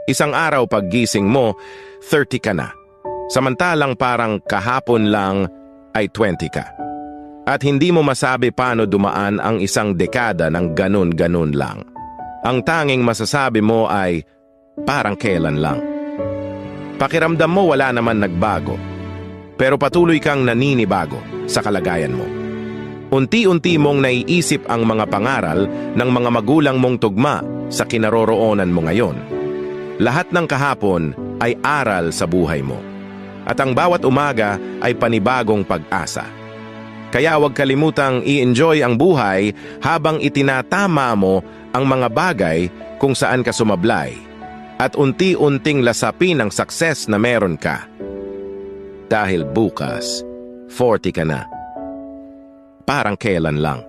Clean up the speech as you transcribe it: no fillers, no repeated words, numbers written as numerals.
Isang araw paggising mo, 30 ka na. Samantalang parang kahapon lang ay 20 ka. At hindi mo masabi paano dumaan ang isang dekada ng ganun-ganun lang. Ang tanging masasabi mo ay parang kailan lang. Pakiramdam mo wala naman nagbago, pero patuloy kang naninibago sa kalagayan mo. Unti-unti mong naiisip ang mga pangaral ng mga magulang mong tugma sa kinaroroonan mo ngayon. Lahat ng kahapon ay aral sa buhay mo. At ang bawat umaga ay panibagong pag-asa. Kaya huwag kalimutang i-enjoy ang buhay habang itinatama mo ang mga bagay kung saan ka sumablay at unti-unting lasapin ang success na meron ka. Dahil bukas, 40 ka na. Parang kailan lang.